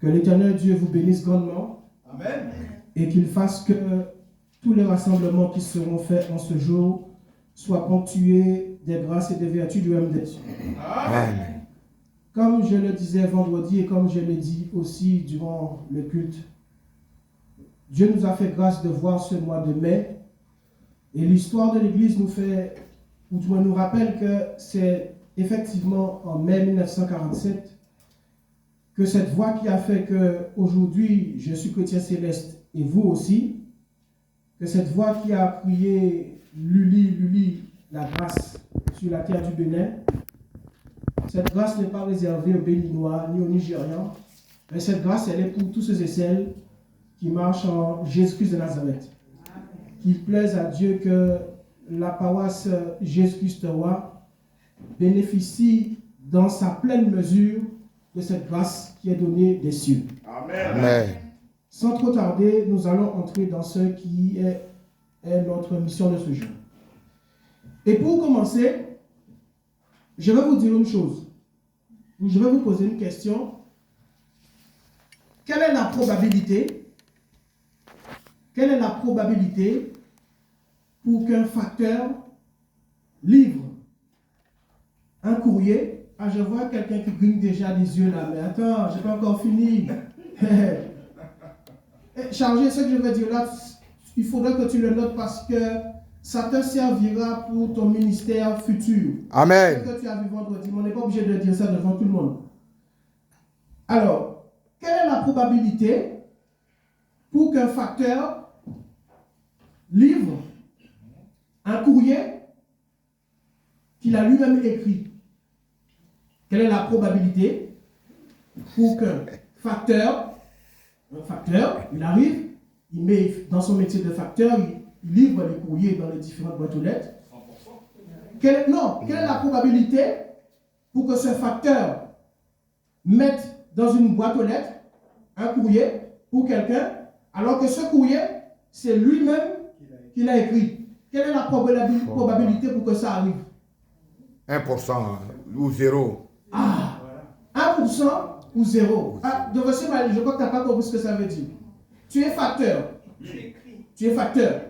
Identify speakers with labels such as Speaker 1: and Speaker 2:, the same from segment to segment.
Speaker 1: Que l'Éternel Dieu vous bénisse grandement.
Speaker 2: Amen.
Speaker 1: Et qu'il fasse que tous les rassemblements qui seront faits en ce jour soient ponctués des grâces et des vertus du même des cieux.
Speaker 2: Amen.
Speaker 1: Comme je le disais vendredi et comme je l'ai dit aussi durant le culte, Dieu nous a fait grâce de voir ce mois de mai. Et l'histoire de l'Église nous fait, ou du moins nous rappelle que c'est effectivement en mai 1947 que cette voix qui a fait qu'aujourd'hui je suis chrétien céleste et vous aussi, que cette voix qui a crié Luli, Luli, la grâce sur la terre du Bénin, cette grâce n'est pas réservée aux Béninois ni aux Nigérians, mais cette grâce elle est pour tous ceux et celles qui marchent en Jésus-Christ de Nazareth. Qu'il plaise à Dieu que la paroisse Jésus-Christ roi bénéficie dans sa pleine mesure de cette grâce qui est donnée des cieux.
Speaker 2: Amen. Amen.
Speaker 1: Sans trop tarder, nous allons entrer dans ce qui est notre mission de ce jour. Et pour commencer, je vais vous dire une chose. Je vais vous poser une question. Quelle est la probabilité pour qu'un facteur livre un courrier? Ah, je vois quelqu'un qui grigne déjà les yeux là, mais attends, je n'ai pas encore fini. Chargé, ce que je veux dire là, il faudrait que tu le notes parce que ça te servira pour ton ministère futur.
Speaker 2: Amen.
Speaker 1: Ce que tu as vu vendredi, mais on n'est pas obligé de dire ça devant tout le monde. Alors, quelle est la probabilité pour qu'un facteur livre un courrier qu'il a lui-même écrit? Quelle est la probabilité pour qu'un facteur, il arrive, il met dans son métier de facteur, il livre les courriers dans les différentes boîtes aux lettres. Quelle est la probabilité pour que ce facteur mette dans une boîte aux lettres un courrier pour quelqu'un, alors que ce courrier, c'est lui-même qui l'a écrit? Quelle est la probabilité pour que ça arrive?
Speaker 2: 1% ou 0.
Speaker 1: Ah, 1% ou 0. Ah, je crois que tu n'as pas compris ce que ça veut dire. Tu es facteur. Tu es facteur.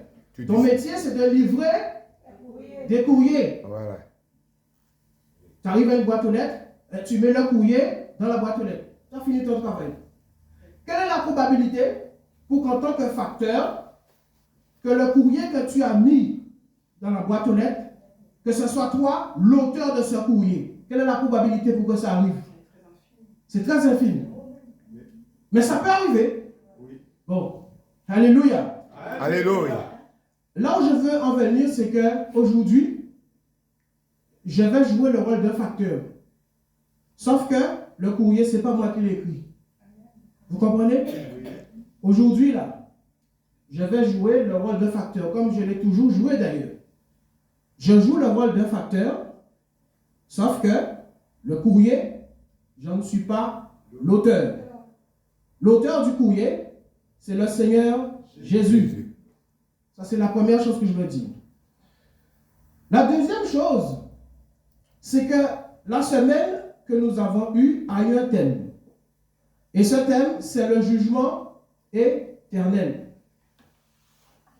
Speaker 1: Ton métier, c'est de livrer des courriers.
Speaker 2: Voilà.
Speaker 1: Tu arrives à une boîte aux lettres, tu mets le courrier dans la boîte aux lettres. Tu as fini ton travail. Quelle est la probabilité pour qu'en tant que facteur, que le courrier que tu as mis dans la boîte aux lettres, que ce soit toi l'auteur de ce courrier? Quelle est la probabilité pour que ça arrive? C'est très infime. Mais ça peut arriver. Bon. Alléluia.
Speaker 2: Alléluia.
Speaker 1: Là où je veux en venir, c'est qu'aujourd'hui, je vais jouer le rôle d'un facteur. Sauf que le courrier, ce n'est pas moi qui l'ai écrit. Vous comprenez? Aujourd'hui, là, je vais jouer le rôle d'un facteur, comme je l'ai toujours joué d'ailleurs. Je joue le rôle d'un facteur, sauf que le courrier, je ne suis pas l'auteur. L'auteur du courrier, c'est le Seigneur Jésus. Ça, c'est la première chose que je veux dire. La deuxième chose, c'est que la semaine que nous avons eue a eu un thème. Et ce thème, c'est le jugement éternel.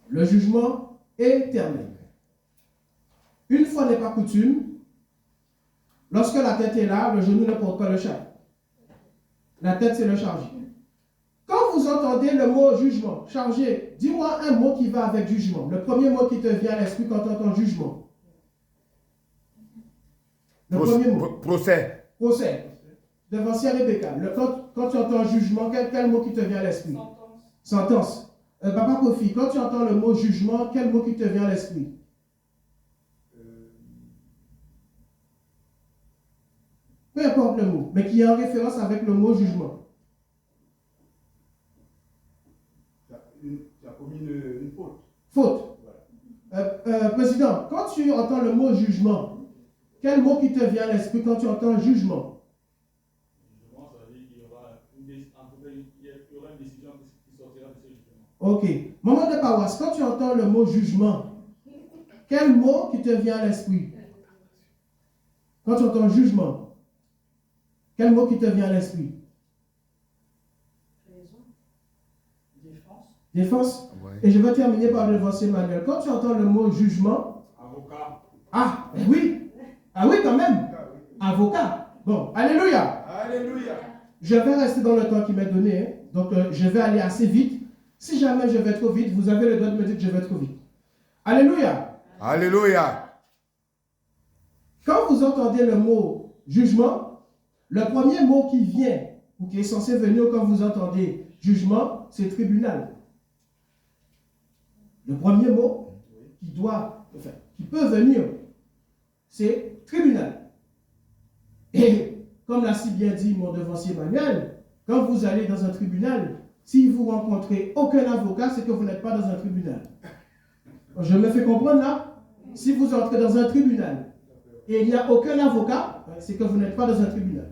Speaker 1: Le jugement éternel. Une fois n'est pas coutume, lorsque la tête est là, le genou ne porte pas le chat. La tête, c'est le chargé. Quand vous entendez le mot jugement, chargé, dis-moi un mot qui va avec jugement. Le premier mot qui te vient à l'esprit quand tu entends jugement. Le premier mot.
Speaker 2: Procès.
Speaker 1: Procès. Devancier Rebecca. Quand tu entends jugement, quel mot qui te vient à l'esprit? Sentence. Papa Kofi, quand tu entends le mot jugement, quel mot qui te vient à l'esprit? Peu importe le mot, mais qui est en référence avec le mot jugement.
Speaker 3: Tu as commis une faute.
Speaker 1: Faute. Président, quand tu entends le mot jugement, quel mot qui te vient à l'esprit quand tu entends jugement?
Speaker 3: Jugement, ça veut dire qu'il y aura une décision qui sortira de ce jugement.
Speaker 1: Ok. Moment de paroisse, quand tu entends le mot jugement, quel mot qui te vient à l'esprit? Quand tu entends jugement, quel mot qui te vient à l'esprit? Défense.
Speaker 2: Oui.
Speaker 1: Et je vais terminer par le devancier Manuel. Quand tu entends le mot jugement,
Speaker 3: Avocat.
Speaker 1: ah, oui. Ah oui, quand même. Avocat. Bon, alléluia.
Speaker 4: Alléluia.
Speaker 1: Je vais rester dans le temps qui m'est donné. Hein. Donc, je vais aller assez vite. Si jamais je vais trop vite, vous avez le droit de me dire que je vais trop vite. Alléluia.
Speaker 2: Alléluia.
Speaker 1: Quand vous entendez le mot jugement, le premier mot qui vient, ou qui est censé venir quand vous entendez jugement, c'est tribunal. Le premier mot qui peut venir, c'est tribunal. Et comme l'a si bien dit mon devancier Manuel, quand vous allez dans un tribunal, si vous rencontrez aucun avocat, c'est que vous n'êtes pas dans un tribunal. Je me fais comprendre là? Si vous entrez dans un tribunal et il n'y a aucun avocat, c'est que vous n'êtes pas dans un tribunal.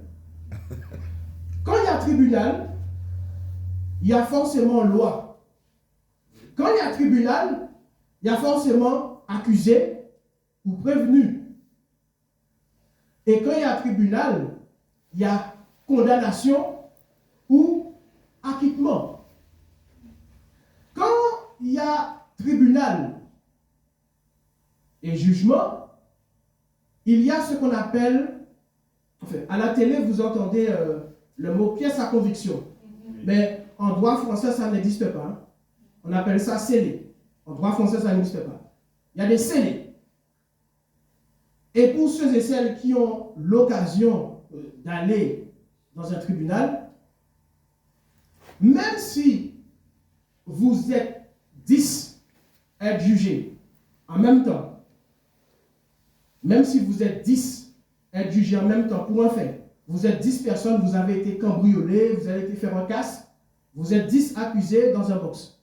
Speaker 1: Quand il y a tribunal, il y a forcément loi. Quand il y a tribunal, il y a forcément accusé ou prévenu. Et quand il y a tribunal, il y a condamnation ou acquittement. Quand il y a tribunal et jugement, il y a ce qu'on appelle, à la télé vous entendez le mot pièce à conviction, mais en droit français ça n'existe pas. Hein. On appelle ça scellé. En droit français ça n'existe pas. Il y a des scellés. Et pour ceux et celles qui ont l'occasion d'aller dans un tribunal, même si vous êtes 10 à être jugés en même temps, même si vous êtes 10 à être jugés en même temps pour un fait, vous êtes 10 personnes, vous avez été cambriolés, vous avez été fait un casse, vous êtes 10 accusés dans un box.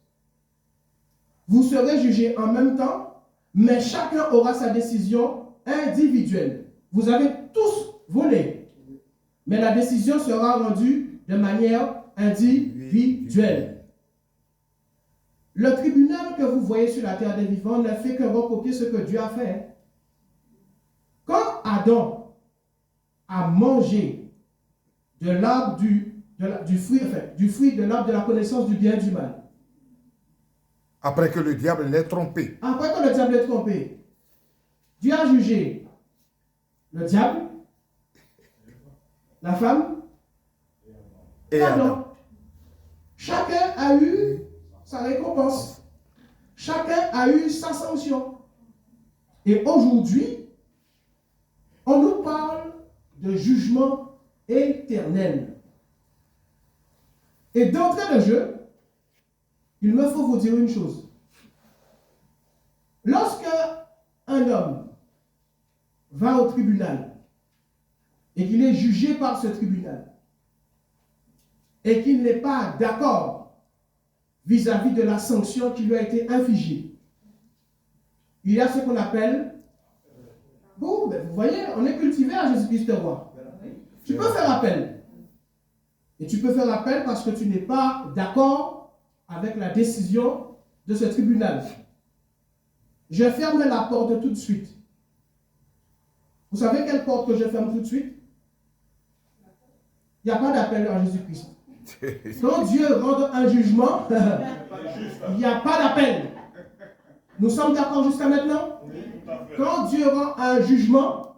Speaker 1: Vous serez jugés en même temps, mais chacun aura sa décision individuelle. Vous avez tous volé, mais la décision sera rendue de manière individuelle. Le tribunal que vous voyez sur la terre des vivants ne fait que recopier ce que Dieu a fait. Quand Adam a mangé de l'arbre du fruit de l'arbre de la connaissance du bien et du mal.
Speaker 2: Après que le diable l'ait trompé.
Speaker 1: Après que le diable l'ait trompé, Dieu a jugé le diable, la femme
Speaker 2: Et
Speaker 1: Adam.
Speaker 2: Adam.
Speaker 1: Chacun a eu sa récompense. Chacun a eu sa sanction. Et aujourd'hui, on nous parle de jugement éternel. Et d'entrée de jeu, il me faut vous dire une chose. Lorsque un homme va au tribunal et qu'il est jugé par ce tribunal et qu'il n'est pas d'accord vis-à-vis de la sanction qui lui a été infligée, il y a ce qu'on appelle, bon, ben vous voyez, on est cultivé à Jésus-Christ roi. Tu peux faire appel. Et tu peux faire appel parce que tu n'es pas d'accord avec la décision de ce tribunal. Je ferme la porte tout de suite. Vous savez quelle porte que je ferme tout de suite? Il n'y a pas d'appel à Jésus-Christ. Quand Dieu rend un jugement, il n'y a pas d'appel. Nous sommes d'accord jusqu'à maintenant? Quand Dieu rend un jugement,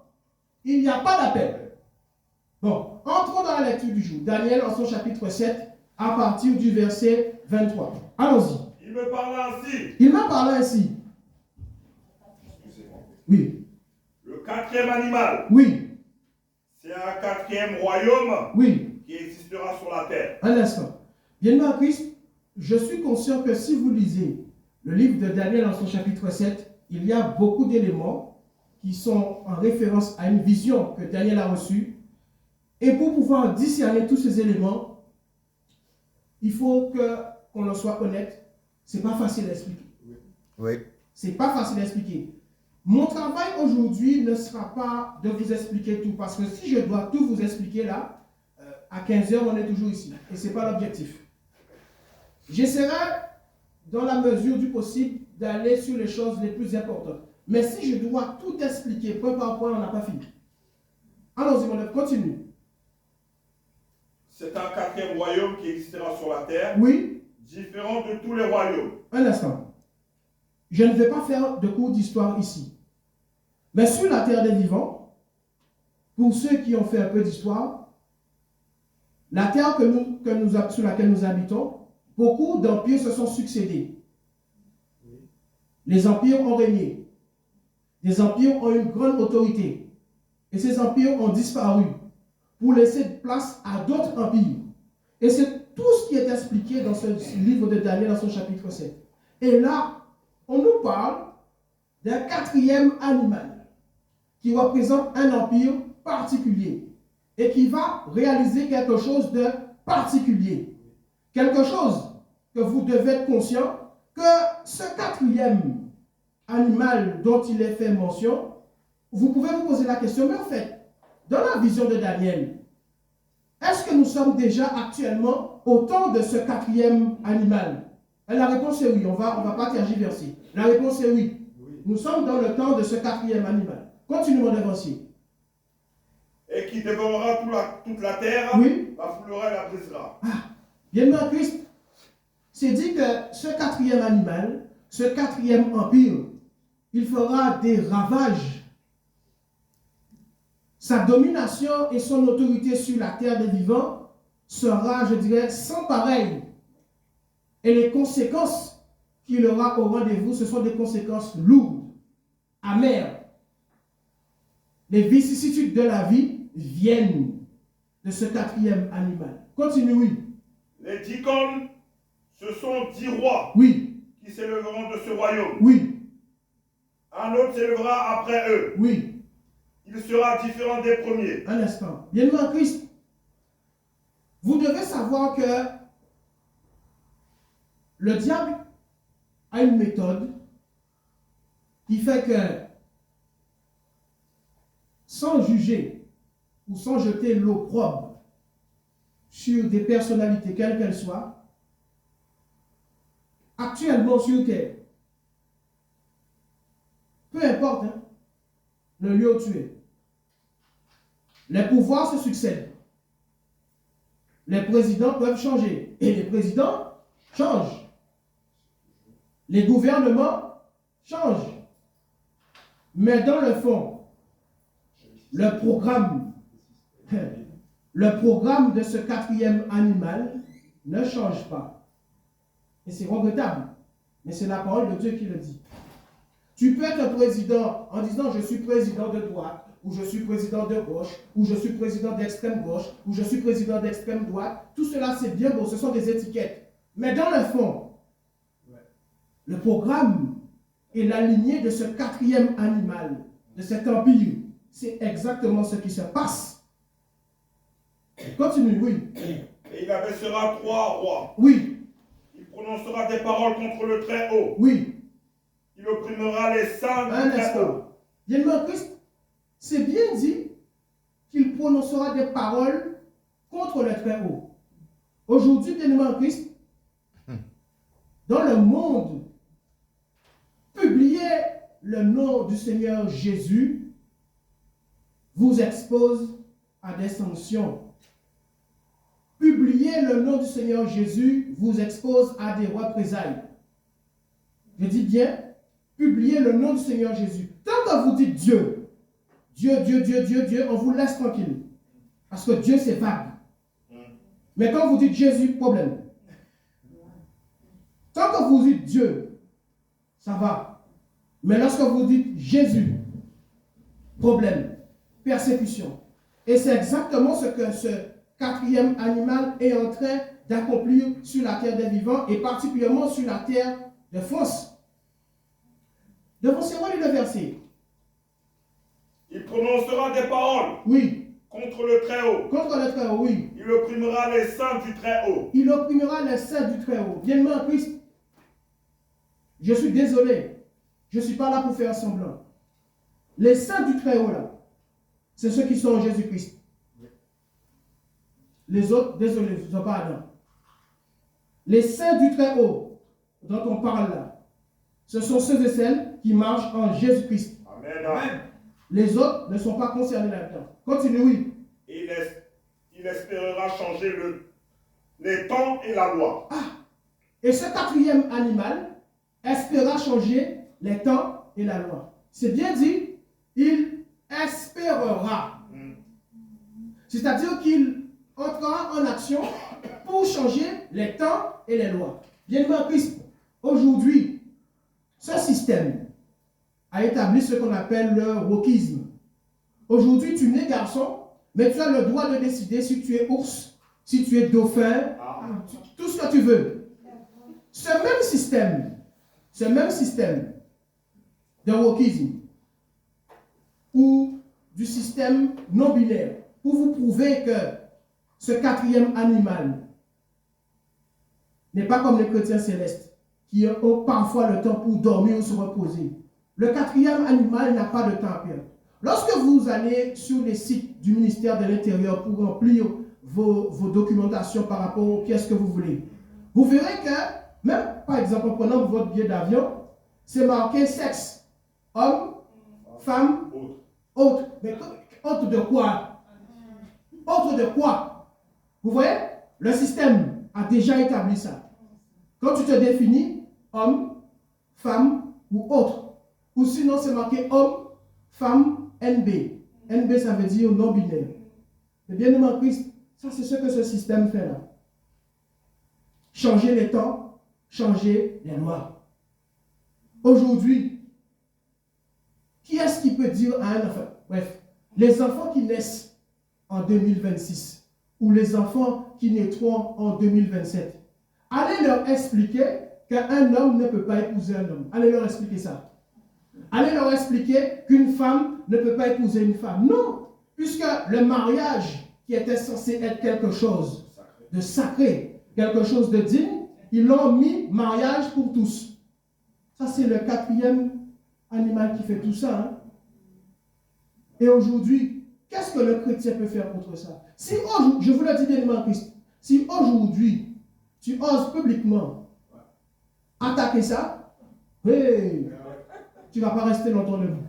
Speaker 1: il n'y a pas d'appel. Bon, entrons dans la lecture du jour. Daniel en son chapitre 7, à partir du verset 23. Allons-y.
Speaker 3: Il me parla ainsi.
Speaker 1: Il m'a parlé ainsi. Oui.
Speaker 3: Le quatrième animal,
Speaker 1: Oui.
Speaker 3: c'est un quatrième royaume
Speaker 1: Oui.
Speaker 3: qui existera sur la terre.
Speaker 1: Un instant. Bien-aimé en Christ, je suis conscient que si vous lisez le livre de Daniel en son chapitre 7, il y a beaucoup d'éléments qui sont en référence à une vision que Daniel a reçue. Et pour pouvoir discerner tous ces éléments, il faut qu'on en soit honnête. Ce n'est pas facile à expliquer.
Speaker 2: Oui.
Speaker 1: Ce n'est pas facile à expliquer. Mon travail aujourd'hui ne sera pas de vous expliquer tout, parce que si je dois tout vous expliquer là, à 15h, on est toujours ici. Et ce n'est pas l'objectif. J'essaierai, dans la mesure du possible, d'aller sur les choses les plus importantes. Mais si je dois tout expliquer, point par point, on n'a pas fini. Allons-y, mon œuvre, continue.
Speaker 3: C'est un quatrième royaume qui existera sur la terre.
Speaker 1: Oui,
Speaker 4: différent de tous les royaumes.
Speaker 1: Un instant. Je ne vais pas faire de cours d'histoire ici. Mais sur la terre des vivants, pour ceux qui ont fait un peu d'histoire, la terre sur laquelle nous habitons, beaucoup d'empires se sont succédés. Les empires ont régné. Les empires ont une grande autorité. Et ces empires ont disparu pour laisser place à d'autres empires. Et c'est tout ce qui est expliqué dans ce livre de Daniel, dans son chapitre 7. Et là, on nous parle d'un quatrième animal qui représente un empire particulier et qui va réaliser quelque chose de particulier. Quelque chose que vous devez être conscient que ce quatrième animal dont il est fait mention, vous pouvez vous poser la question, mais en fait, dans la vision de Daniel, est-ce que nous sommes déjà actuellement au temps de ce quatrième animal? Et la réponse est oui, on va pas tergiverser. La réponse est oui. Nous sommes dans le temps de ce quatrième animal. Continuons d'avancer.
Speaker 4: Et qui dévorera toute la terre,
Speaker 1: Oui.
Speaker 4: la foulera et la brisera.
Speaker 1: Bien-aimé en Christ, c'est dit que ce quatrième animal, ce quatrième empire, il fera des ravages. Sa domination et son autorité sur la terre des vivants sera, je dirais, sans pareil. Et les conséquences qu'il aura au rendez-vous, ce sont des conséquences lourdes, amères. Les vicissitudes de la vie viennent de ce quatrième animal. Continue, oui.
Speaker 4: Les 10 cornes, ce sont 10 rois
Speaker 1: Oui,
Speaker 4: qui s'élèveront de ce royaume.
Speaker 1: oui,
Speaker 4: Un autre s'élèvera après eux.
Speaker 1: oui.
Speaker 4: Il sera différent des premiers.
Speaker 1: Un instant. Bien-aimé en Christ, vous devez savoir que le diable a une méthode qui fait que, sans juger ou sans jeter l'opprobre sur des personnalités, quelles qu'elles soient, actuellement sur terre, peu importe le lieu où tu es, les pouvoirs se succèdent. Les présidents peuvent changer. Et les présidents changent. Les gouvernements changent. Mais dans le fond, le programme de ce quatrième animal ne change pas. Et c'est regrettable. Mais c'est la parole de Dieu qui le dit. Tu peux être président en disant je suis président de droite, ou je suis président de gauche, ou je suis président d'extrême gauche, ou je suis président d'extrême droite. Tout cela c'est bien beau, ce sont des étiquettes. Mais dans le fond, le programme et la lignée de ce quatrième animal, de cet empire, c'est exactement ce qui se passe. Continue, oui.
Speaker 4: Et il abaissera 3 rois.
Speaker 1: Oui.
Speaker 4: Il prononcera des paroles contre le Très-Haut.
Speaker 1: Oui.
Speaker 4: Il opprimera les saints
Speaker 1: Un
Speaker 4: du Très-Haut.
Speaker 1: instant. Bien-aimé en Christ, c'est bien dit qu'il prononcera des paroles contre le Très-Haut. Aujourd'hui, bien-aimé en Christ, dans le monde, publier le nom du Seigneur Jésus vous expose à des sanctions. Publier le nom du Seigneur Jésus vous expose à des représailles. Je dis bien, publier le nom du Seigneur Jésus. Tant que vous dites Dieu, Dieu, Dieu, Dieu, Dieu, Dieu, on vous laisse tranquille. Parce que Dieu, c'est vague. Mais quand vous dites Jésus, problème. Tant que vous dites Dieu, ça va. Mais lorsque vous dites Jésus, problème, persécution. Et c'est exactement ce que ce quatrième animal est en train d'accomplir sur la terre des vivants et particulièrement sur la terre de France. Devancez-moi le verset.
Speaker 4: Il prononcera des paroles.
Speaker 1: Oui.
Speaker 4: Contre le Très-Haut.
Speaker 1: Contre le Très-Haut, oui.
Speaker 4: Il opprimera les saints du Très-Haut.
Speaker 1: Il opprimera les saints du Très-Haut. Bien-aimé en Christ, je suis désolé. Je ne suis pas là pour faire semblant. Les saints du Très-Haut, là, c'est ceux qui sont en Jésus-Christ. Les autres, désolé, je ne suis pas Adam. Les saints du Très-Haut, dont on parle là, ce sont ceux et celles qui marchent en Jésus-Christ.
Speaker 4: Amen. Amen.
Speaker 1: Les autres ne sont pas concernés là-dedans. Continue, oui.
Speaker 4: Il espérera changer les temps et la loi.
Speaker 1: Et ce quatrième animal espéra changer les temps et la loi. C'est bien dit, il espérera. C'est-à-dire qu'il entrera en action pour changer les temps et les lois. Bien-aimé en Christ, aujourd'hui, ce système a établi ce qu'on appelle le wokisme. Aujourd'hui, tu nais garçon, mais tu as le droit de décider si tu es ours, si tu es dauphin, tout ce que tu veux. Ce même système de wokisme ou du système non binaire, pour vous prouver que ce quatrième animal n'est pas comme les chrétiens célestes qui ont parfois le temps pour dormir ou se reposer. Le quatrième animal n'a pas de temps à perdre. Lorsque vous allez sur les sites du ministère de l'Intérieur pour remplir vos documentations par rapport aux pièces que vous voulez, vous verrez que, même par exemple en prenant votre billet d'avion, c'est marqué sexe, homme, femme, autre. Mais autre de quoi? Autre de quoi? Vous voyez? Le système a déjà établi ça. Quand tu te définis, homme, femme ou autre, ou sinon c'est marqué homme, femme, NB. NB, ça veut dire non-binaire. Mais bien aimé en Christ, ça c'est ce que ce système fait là. Changer les temps, changer les lois. Aujourd'hui, qui est-ce qui peut dire à un enfant? Bref, les enfants qui naissent en 2026 ou les enfants qui naîtront en 2027, allez leur expliquer qu'un homme ne peut pas épouser un homme. Allez leur expliquer ça. Allez leur expliquer qu'une femme ne peut pas épouser une femme. Non, puisque le mariage qui était censé être quelque chose de sacré, quelque chose de digne, ils l'ont mis mariage pour tous. Ça, c'est le quatrième animal qui fait tout ça. Hein? Et aujourd'hui, qu'est-ce que le chrétien peut faire contre ça? Si je vous le dis bien en Christ, si aujourd'hui, tu oses publiquement attaquer ça, hey, tu ne vas pas rester longtemps debout.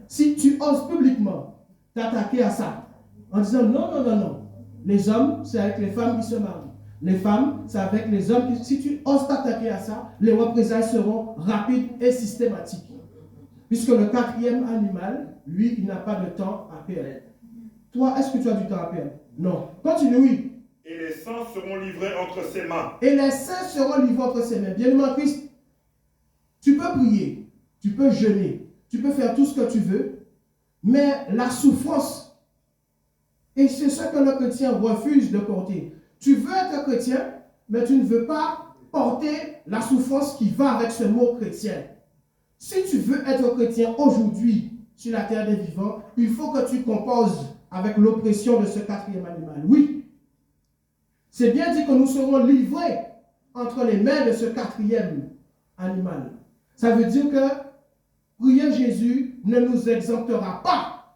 Speaker 1: Si tu oses publiquement t'attaquer à ça, en disant non, les hommes, c'est avec les femmes qui se marient. Les femmes, c'est avec les hommes qui... Si tu oses t'attaquer à ça, les représailles seront rapides et systématiques. Puisque le quatrième animal, lui, il n'a pas de temps à perdre. Toi, est-ce que tu as du temps à perdre? Non. Continue, oui.
Speaker 4: Et les saints seront livrés entre ses mains.
Speaker 1: Et les saints seront livrés entre ses mains. Bien-aimé en Christ, tu peux prier, tu peux jeûner, tu peux faire tout ce que tu veux, mais la souffrance, et c'est ce que le chrétien refuse de porter. Tu veux être chrétien, mais tu ne veux pas porter la souffrance qui va avec ce mot chrétien. Si tu veux être chrétien aujourd'hui sur la terre des vivants, il faut que tu composes avec l'oppression de ce quatrième animal. Oui, c'est bien dit que nous serons livrés entre les mains de ce quatrième animal. Ça veut dire que prier Jésus ne nous exemptera pas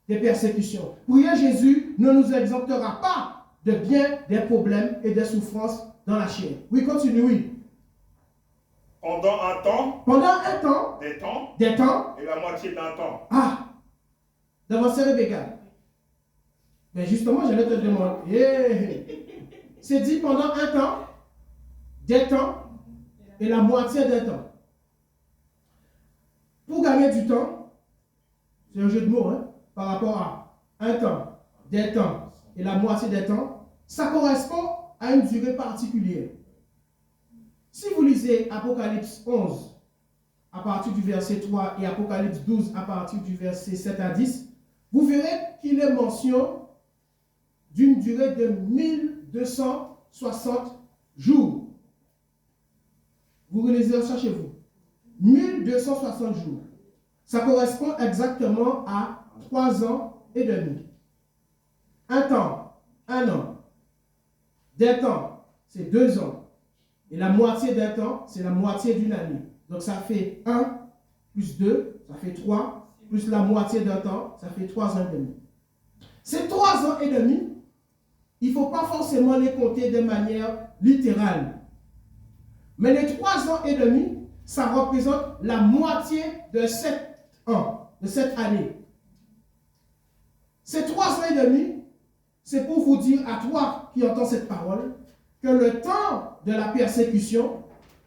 Speaker 1: des persécutions. Prier Jésus ne nous exemptera pas de bien des problèmes et des souffrances dans la chair. Oui, continue, oui.
Speaker 4: Pendant un temps, des temps, et la moitié d'un temps.
Speaker 1: Ah, d'avancer Rebecca. Mais justement, j'allais te demander. Yeah. C'est dit pendant un temps, des temps, et la moitié d'un temps. Pour gagner du temps, c'est un jeu de mots, hein, par rapport à un temps, des temps et la moitié des temps, ça correspond à une durée particulière. Si vous lisez Apocalypse 11 à partir du verset 3 et Apocalypse 12 à partir du verset 7 à 10, vous verrez qu'il est mention d'une durée de 1260 jours. Vous relisez ça chez vous. 1260 jours. Ça correspond exactement à 3 ans et demi. Un temps, 1 an. Des temps, c'est 2 ans. Et la moitié d'un temps, c'est la moitié d'une année. Donc ça fait 1 plus 2, ça fait 3, plus la moitié d'un temps, ça fait 3 ans et demi. Ces 3 ans et demi, il ne faut pas forcément les compter de manière littérale. Mais les 3 ans et demi, ça représente la moitié de 7 ans, de cette année. Ces 3 ans et demi, c'est pour vous dire à toi qui entends cette parole, que le temps de la persécution,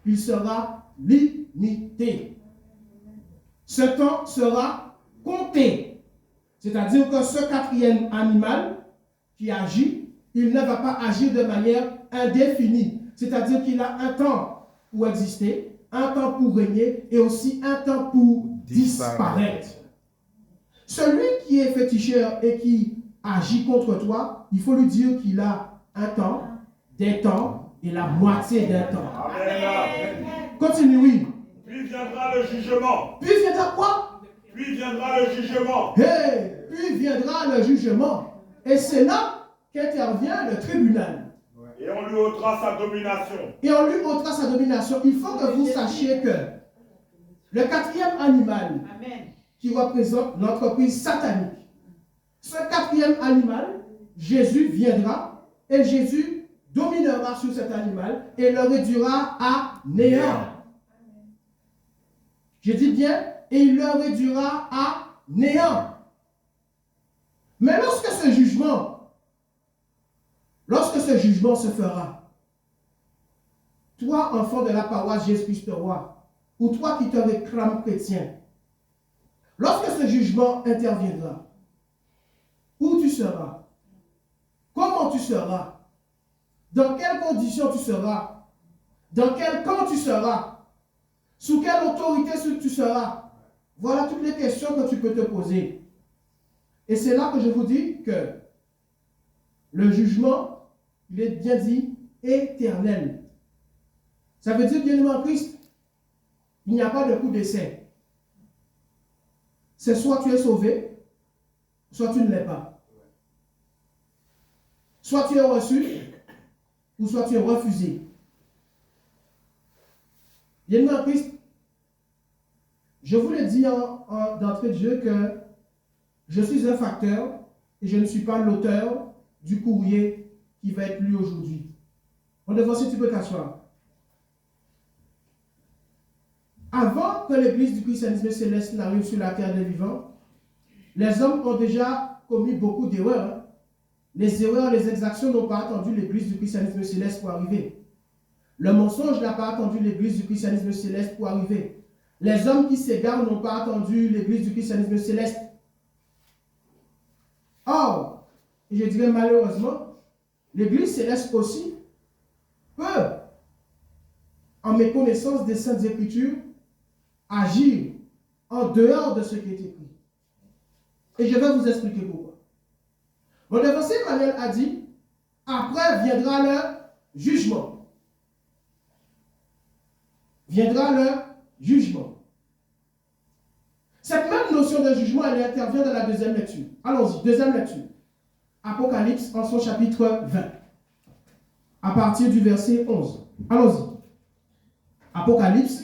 Speaker 1: il sera limité. Ce temps sera compté. C'est-à-dire que ce quatrième animal qui agit, il ne va pas agir de manière indéfinie. C'est-à-dire qu'il a un temps pour exister, un temps pour régner et aussi un temps pour disparaître. Celui qui est féticheur et qui agit contre toi, il faut lui dire qu'il a un temps, des temps et la moitié d'un temps.
Speaker 4: Amen.
Speaker 1: Continue, oui.
Speaker 4: Puis viendra le jugement.
Speaker 1: Puis viendra quoi?
Speaker 4: Puis viendra le jugement.
Speaker 1: Puis viendra le jugement. Et c'est là qu'intervient le tribunal.
Speaker 4: Et on lui ôtera sa domination.
Speaker 1: Et on lui ôtera sa domination. Il faut que vous sachiez que le quatrième animal qui représente l'entreprise satanique, ce quatrième animal, Jésus viendra et Jésus dominera sur cet animal et le réduira à néant. Je dis bien, et il le réduira à néant. Mais lorsque ce jugement se fera, toi, enfant de la paroisse Jésus-Christ roi, ou toi qui te réclames chrétien, lorsque ce jugement interviendra, où tu seras? Comment tu seras? Dans quelles conditions tu seras? Dans quel camp tu seras? Sous quelle autorité tu seras? Voilà toutes les questions que tu peux te poser. Et c'est là que je vous dis que le jugement, il est bien dit, éternel. Ça veut dire, bien-aimé en Christ, il n'y a pas de coup d'essai. C'est soit tu es sauvé, soit tu ne l'es pas. Soit tu es reçu, ou soit tu es refusé. Bien-aimé en Christ, je vous l'ai dit d'entrée de jeu que je suis un facteur et je ne suis pas l'auteur du courrier qui va être lu aujourd'hui. On devrait, si tu peux t'asseoir. Avant que l'Église du christianisme céleste n'arrive sur la terre des vivants, les hommes ont déjà commis beaucoup d'erreurs. Les erreurs, les exactions n'ont pas attendu l'Église du christianisme céleste pour arriver. Le mensonge n'a pas attendu l'Église du christianisme céleste pour arriver. Les hommes qui s'égarent n'ont pas attendu l'Église du christianisme céleste. Or, et je dirais malheureusement, l'Église céleste aussi peut, en méconnaissance des Saintes Écritures, agir en dehors de ce qui est écrit. Et je vais vous expliquer pourquoi. Mon évangile Emmanuel a dit, après viendra le jugement. Viendra le jugement. Cette même notion de jugement, elle intervient dans la deuxième lecture. Allons-y, deuxième lecture. Apocalypse en son chapitre 20. À partir du verset 11. Allons-y. Apocalypse.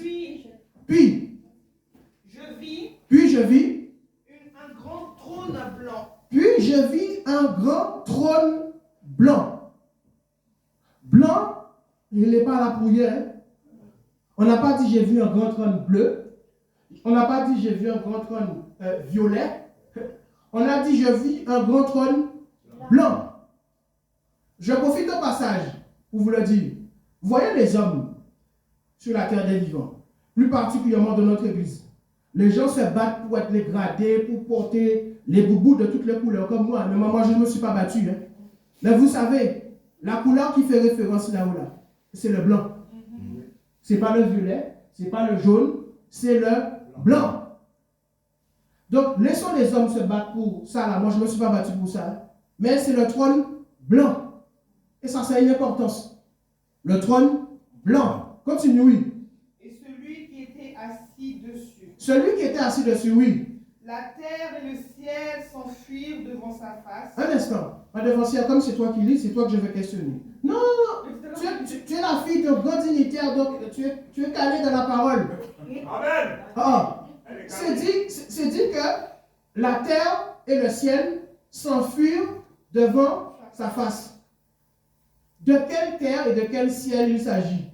Speaker 1: Puis je vis
Speaker 5: un grand trône blanc.
Speaker 1: Puis je vis un grand trône blanc. Blanc, il n'est pas là pour hier. Hein? On n'a pas dit j'ai vu un grand trône bleu. On n'a pas dit j'ai vu un grand trône violet. On a dit je vis un grand trône blanc. Je profite au passage pour vous le dire. Vous voyez les hommes sur la terre des vivants, plus particulièrement de notre église. Les gens se battent pour être les gradés, pour porter les boubous de toutes les couleurs comme moi. Mais moi, je ne me suis pas battu. Hein. Mais vous savez, la couleur qui fait référence là-haut, là, c'est le blanc. Ce n'est pas le violet, ce n'est pas le jaune, c'est le blanc. Donc, laissons les hommes se battre pour ça là. Moi, je ne me suis pas battu pour ça. Hein. Mais c'est le trône blanc. Et ça, c'est une importance. Le trône blanc. Continue, oui.
Speaker 5: Et celui qui était assis dessus.
Speaker 1: Celui qui était assis dessus, oui.
Speaker 5: La terre et le ciel s'enfuirent devant sa face.
Speaker 1: Un instant. Pas devant ciel, comme c'est toi qui lis, c'est toi que je vais questionner. Non, tu es la fille de grand dignitaire, donc tu es calé dans la parole.
Speaker 4: Amen.
Speaker 1: Ah, c'est dit que la terre et le ciel s'enfuirent devant sa face. De quelle terre et de quel ciel il s'agit?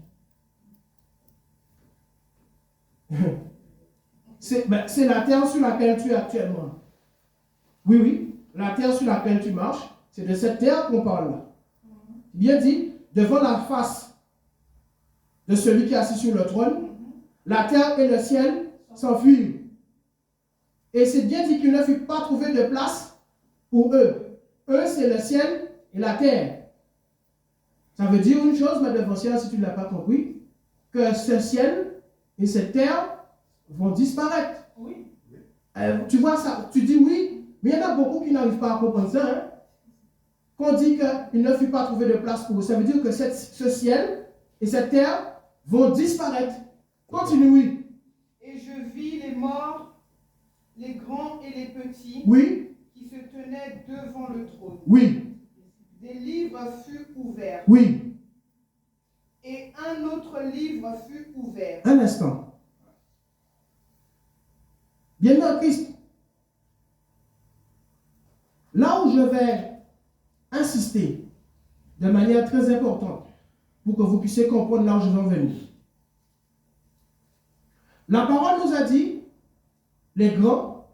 Speaker 1: C'est la terre sur laquelle tu es actuellement. Oui, la terre sur laquelle tu marches, c'est de cette terre qu'on parle là. Bien dit, devant la face de celui qui est assis sur le trône, la terre et le ciel s'enfuirent. Et c'est bien dit qu'il ne fut pas trouvé de place pour eux. Eux, c'est le ciel et la terre. Ça veut dire une chose, ma devancière, si tu ne l'as pas compris, que ce ciel et cette terre vont disparaître.
Speaker 5: Oui.
Speaker 1: Tu vois ça, tu dis oui, mais il y en a beaucoup qui n'arrivent pas à comprendre ça. Hein? Qu'on dit qu'il ne fut pas trouvé de place pour eux, ça veut dire que ce ciel et cette terre vont disparaître. Continue, oui.
Speaker 5: Et je vis les morts, les grands et les petits,
Speaker 1: oui,
Speaker 5: qui se tenaient devant le trône.
Speaker 1: Oui.
Speaker 5: Des livres furent ouverts.
Speaker 1: Oui.
Speaker 5: Et un autre livre fut ouvert.
Speaker 1: Un instant. Bien-aimé en Christ, là où je vais insister de manière très importante pour que vous puissiez comprendre là où je veux en venir. La parole nous a dit les grands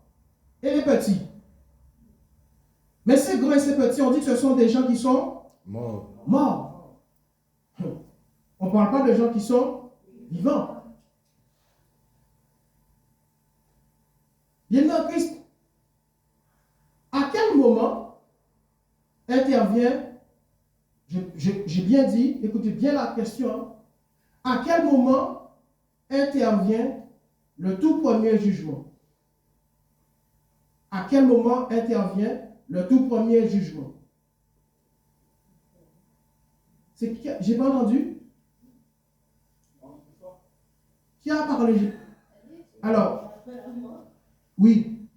Speaker 1: et les petits. Mais ces grands et ces petits, on dit que ce sont des gens qui sont morts. On ne parle pas de gens qui sont vivants. Bien-aimé en Christ, à quel moment intervient, j'ai bien dit, écoutez bien la question, à quel moment intervient le tout premier jugement? À quel moment intervient le tout premier jugement? J'ai pas entendu? Qui a parlé? Alors, oui.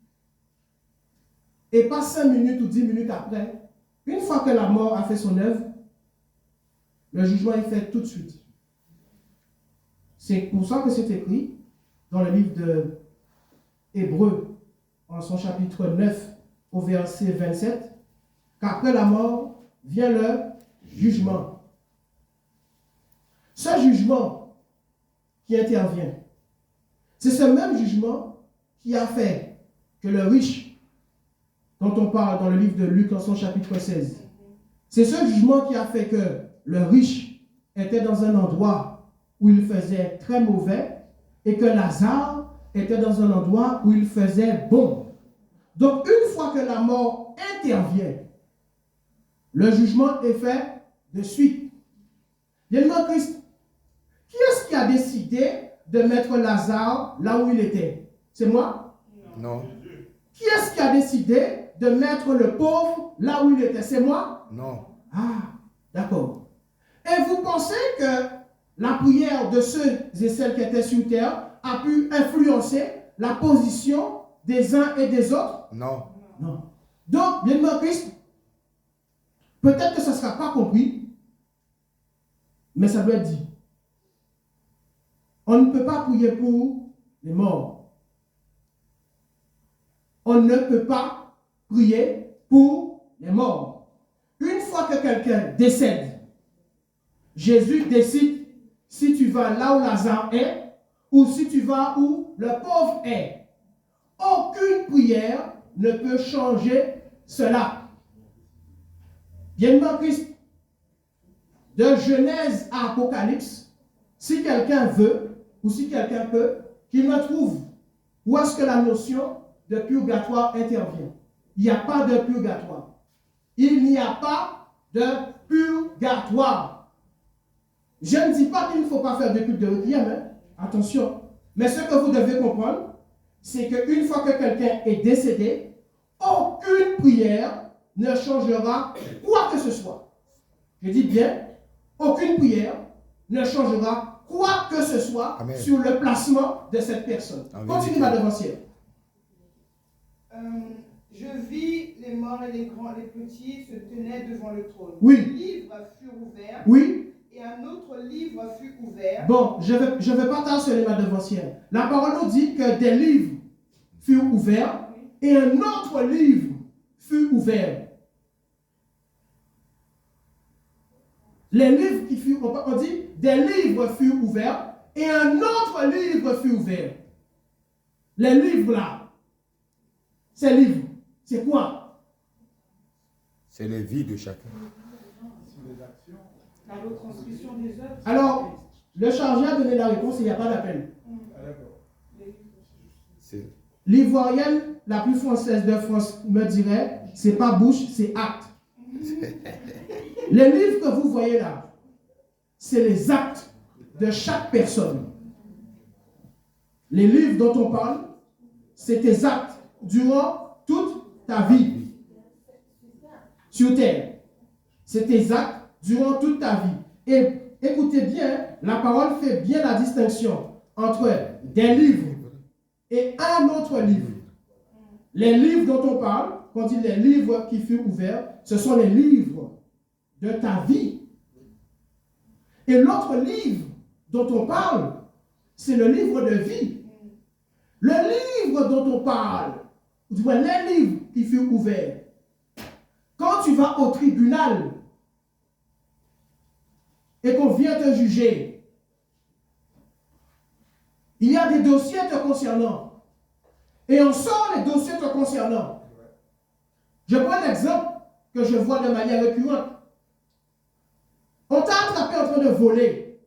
Speaker 1: Et pas 5 minutes ou 10 minutes après, une fois que la mort a fait son œuvre, le jugement est fait tout de suite. C'est pour ça que c'est écrit dans le livre de Hébreux, en son chapitre 9, au verset 27, qu'après la mort vient le jugement. Ce jugement qui intervient, c'est ce même jugement qui a fait que le riche, dont on parle dans le livre de Luc en son chapitre 16, c'est ce jugement qui a fait que le riche était dans un endroit où il faisait très mauvais et que Lazare était dans un endroit où il faisait bon. Donc, une fois que la mort intervient, le jugement est fait de suite. Bien-aimé en Christ, qui est-ce qui a décidé de mettre Lazare là où il était? C'est moi?
Speaker 2: Non.
Speaker 1: Qui est-ce qui a décidé de mettre le pauvre là où il était? C'est moi?
Speaker 2: Non.
Speaker 1: Ah, d'accord. Et vous pensez que la prière de ceux et celles qui étaient sur terre a pu influencer la position des uns et des autres?
Speaker 2: Non.
Speaker 1: Non. Donc, bien-aimé en Christ, peut-être que ça ne sera pas compris, mais ça doit être dit. On ne peut pas prier pour les morts. On ne peut pas prier pour les morts. Une fois que quelqu'un décède, Jésus décide si tu vas là où Lazare est ou si tu vas où le pauvre est. Aucune prière ne peut changer cela. Bien-aimé en Christ, de Genèse à Apocalypse, si quelqu'un veut ou si quelqu'un peut, qu'il me trouve où est-ce que la notion de purgatoire intervient. Il n'y a pas de purgatoire. Il n'y a pas de purgatoire. Je ne dis pas qu'il ne faut pas faire de culte de requiem, hein? Attention. Mais ce que vous devez comprendre, c'est qu'une fois que quelqu'un est décédé, aucune prière ne changera quoi que ce soit. Je dis bien, aucune prière ne changera quoi que ce soit. Amen. Sur le placement de cette personne. Amen. Continue ma devancière.
Speaker 5: Je vis les morts et les grands, les petits se tenaient devant le trône.
Speaker 1: Oui.
Speaker 5: Un livre fut ouvert.
Speaker 1: Oui.
Speaker 5: Et un autre livre fut ouvert.
Speaker 1: Bon, je vais pas t'assurer ma devancière. La parole nous dit que des livres furent ouverts et un autre livre fut ouvert. Les livres qui furent, on dit, des livres furent ouverts et un autre livre fut ouvert. Les livres là, ces livres, c'est quoi?
Speaker 2: C'est les vies de chacun.
Speaker 5: La retranscription des œuvres.
Speaker 1: Alors, le chargé a donné la réponse, il n'y a pas d'appel. L'ivoirienne la plus française de France me dirait, c'est pas bouche, c'est acte. Les livres que vous voyez là, c'est les actes de chaque personne. Les livres dont on parle, c'est tes actes durant toute ta vie sur terre. C'est tes actes durant toute ta vie. Et écoutez bien, la parole fait bien la distinction entre des livres et un autre livre. Les livres dont on parle, quand on dit les livres qui furent ouverts, ce sont les livres de ta vie. Et l'autre livre dont on parle, c'est le livre de vie. Le livre dont on parle, ou du moins les livres qui furent ouverts, quand tu vas au tribunal et qu'on vient te juger, il y a des dossiers te concernant. Et on sort les dossiers te concernant. Je prends un exemple que je vois de manière récurrente. On t'a attrapé en train de voler.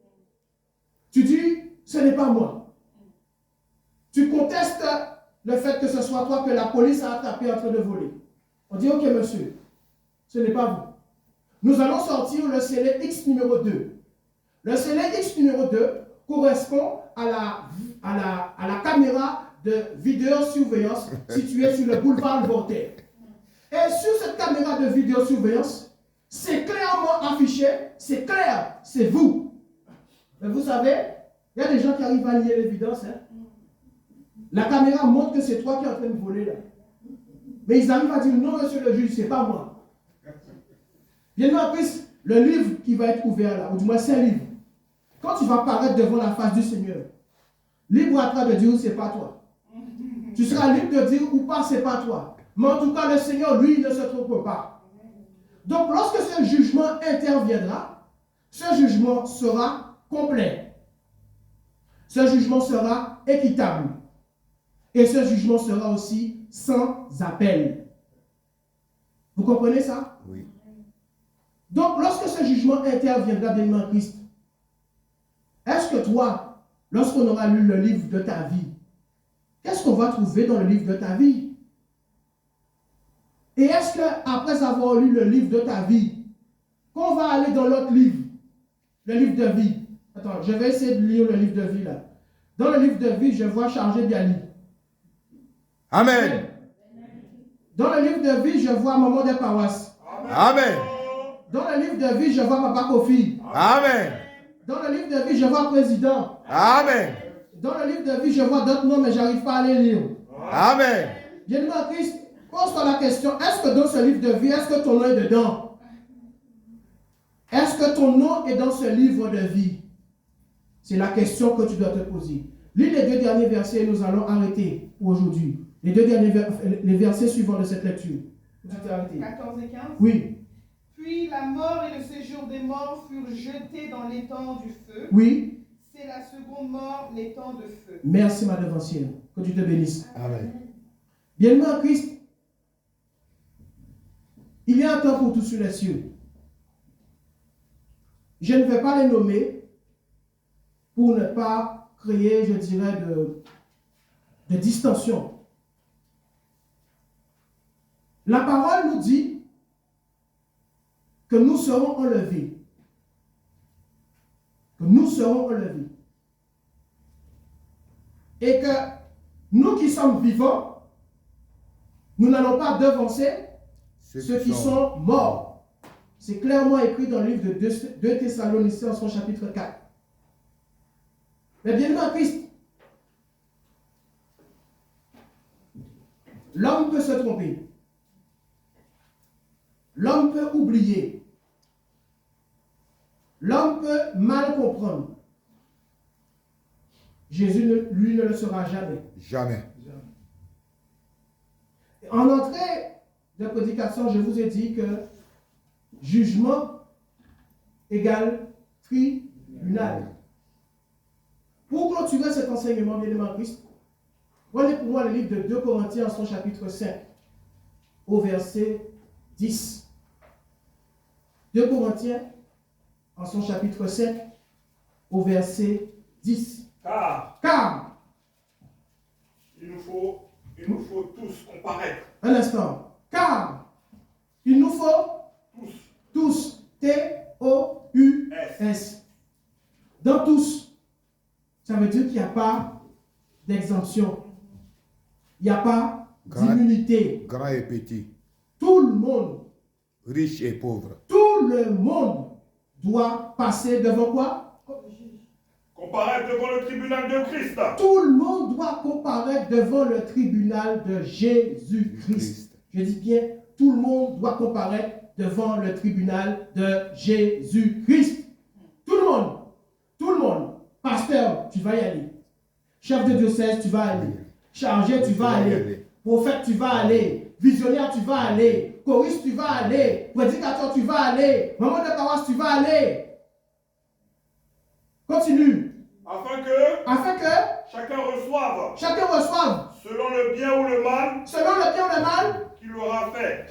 Speaker 1: Tu dis, ce n'est pas moi. Tu contestes le fait que ce soit toi que la police a attrapé en train de voler. On dit, ok monsieur, ce n'est pas vous. Nous allons sortir le scellé X numéro 2. Le scellé X numéro 2 correspond à la caméra de vidéosurveillance située sur le boulevard Voltaire. Et sur cette caméra de vidéosurveillance, c'est clairement affiché, c'est clair, c'est vous. Mais vous savez, il y a des gens qui arrivent à nier l'évidence. Hein? La caméra montre que c'est toi qui es en train de voler là. Mais ils arrivent à dire non, monsieur le juge, c'est pas moi. Bien après, le livre qui va être ouvert là, ou du moins c'est un livre. Quand tu vas apparaître devant la face du Seigneur, libre à toi de dire c'est pas toi. Tu seras libre de dire ou pas c'est pas toi. Mais en tout cas, le Seigneur, lui, ne se trompe pas. Donc, lorsque ce jugement interviendra, ce jugement sera complet. Ce jugement sera équitable. Et ce jugement sera aussi sans appel. Vous comprenez ça?
Speaker 2: Oui.
Speaker 1: Donc, lorsque ce jugement interviendra d'élément Christ, est-ce que toi, lorsqu'on aura lu le livre de ta vie, qu'est-ce qu'on va trouver dans le livre de ta vie? Et est-ce qu'après avoir lu le livre de ta vie, qu'on va aller dans l'autre livre, le livre de vie? Attends, je vais essayer de lire le livre de vie là. Dans le livre de vie, je vois Chargé Biali.
Speaker 2: Amen.
Speaker 1: Dans le livre de vie, je vois Maman des Paroisses.
Speaker 2: Amen.
Speaker 1: Dans le livre de vie, je vois Papa Kofi.
Speaker 2: Amen.
Speaker 1: Dans le livre de vie, je vois Président.
Speaker 2: Amen.
Speaker 1: Dans le livre de vie, je vois d'autres noms, mais je n'arrive pas à les lire.
Speaker 2: Amen.
Speaker 1: Bien-aimé Christ, pose-toi la question, est-ce que dans ce livre de vie, est-ce que ton nom est dedans? Est-ce que ton nom est dans ce livre de vie? C'est la question que tu dois te poser. Lis les 2 derniers versets et nous allons arrêter aujourd'hui. Les 2 derniers les versets suivants de cette lecture.
Speaker 5: 14 et 15.
Speaker 1: Oui.
Speaker 5: Puis la mort et le séjour des morts furent jetés dans l'étang du feu.
Speaker 1: Oui.
Speaker 5: C'est la seconde mort, l'étang de feu.
Speaker 1: Merci ma devancière. Que tu te bénisses.
Speaker 2: Amen.
Speaker 1: Bien-aimé en Christ, il y a un temps pour tout sur les cieux. Je ne vais pas les nommer pour ne pas créer, je dirais, de distorsion. La parole nous dit que nous serons enlevés. Que nous serons enlevés. Et que nous qui sommes vivants, nous n'allons pas devancer ceux qui sont morts. C'est clairement écrit dans le livre de 2 Thessaloniciens, son chapitre 4. Mais bien aimé en Christ, l'homme peut se tromper. L'homme peut oublier. L'homme peut mal comprendre. Jésus, lui, ne le sera jamais.
Speaker 2: Jamais.
Speaker 1: En entrée de prédication, je vous ai dit que jugement égale tribunal. Pour clôturer cet enseignement, bien-aimé en Christ, prenez pour moi le livre de 2 Corinthiens, son chapitre 5, au verset 10. 2 Corinthiens, en son chapitre 5, au verset 10. Car
Speaker 4: il nous faut tous comparaître.
Speaker 1: Un instant. Car il nous faut tous, T-O-U-S. Dans tous, ça veut dire qu'il n'y a pas d'exemption. Il n'y a pas d'immunité.
Speaker 2: Grand et petit.
Speaker 1: Tout le monde,
Speaker 2: Riche et pauvre.
Speaker 1: tout le monde doit passer devant quoi?
Speaker 4: Comparaître devant le tribunal de Christ.
Speaker 1: Tout le monde doit comparaître devant le tribunal de Jésus-Christ. Je dis bien, tout le monde doit comparaître devant le tribunal de Jésus-Christ. Tout le monde. Tout le monde. Pasteur, tu vas y aller. Chef de diocèse, tu vas aller. Chargé, tu vas aller. Prophète, tu vas aller. Visionnaire, tu vas aller. Choriste, tu vas aller. Prédicateur, tu vas aller. Maman de paroisse, tu vas aller. Continue. Afin que
Speaker 4: chacun reçoive
Speaker 1: selon
Speaker 4: le bien ou le mal qu'il aura fait,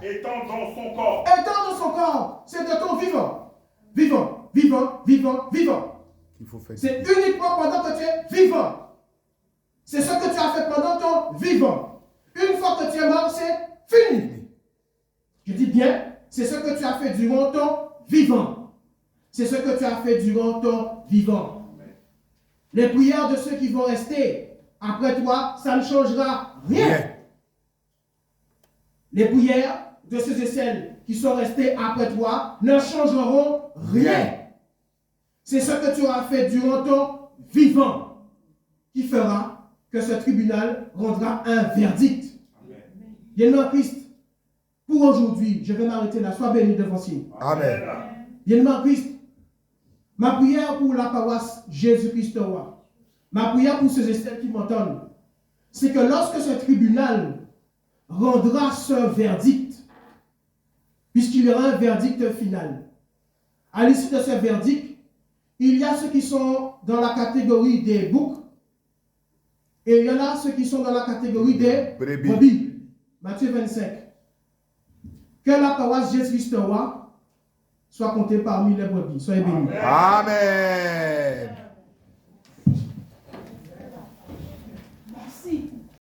Speaker 4: étant dans son corps.
Speaker 1: C'est de ton vivant.
Speaker 2: Il faut faire.
Speaker 1: C'est uniquement pendant que tu es vivant. C'est ce que tu as fait pendant ton vivant. Une fois que tu es mort, c'est fini. Je dis bien, c'est ce que tu as fait durant ton vivant. C'est ce que tu as fait durant ton vivant. Les prières de ceux qui vont rester après toi, ça ne changera rien. Les prières de ceux et celles qui sont restés après toi ne changeront rien. C'est ce que tu auras fait durant ton vivant qui fera que ce tribunal rendra un verdict. Bien-aimé Christ, pour aujourd'hui, je vais m'arrêter là. Sois béni devant Dieu.
Speaker 2: Amen.
Speaker 1: Bien-aimé Christ, ma prière pour la paroisse Jésus-Christ roi, ma prière pour ceux et celles qui m'entendent, c'est que lorsque ce tribunal rendra ce verdict, puisqu'il y aura un verdict final, à l'issue de ce verdict, il y a ceux qui sont dans la catégorie des boucs et il y en a ceux qui sont dans la catégorie des brebis. Matthieu 25. Que la paroisse Jésus-Christ roi soit comptée parmi les brebis. Soyez bénis.
Speaker 2: Amen.
Speaker 5: Merci.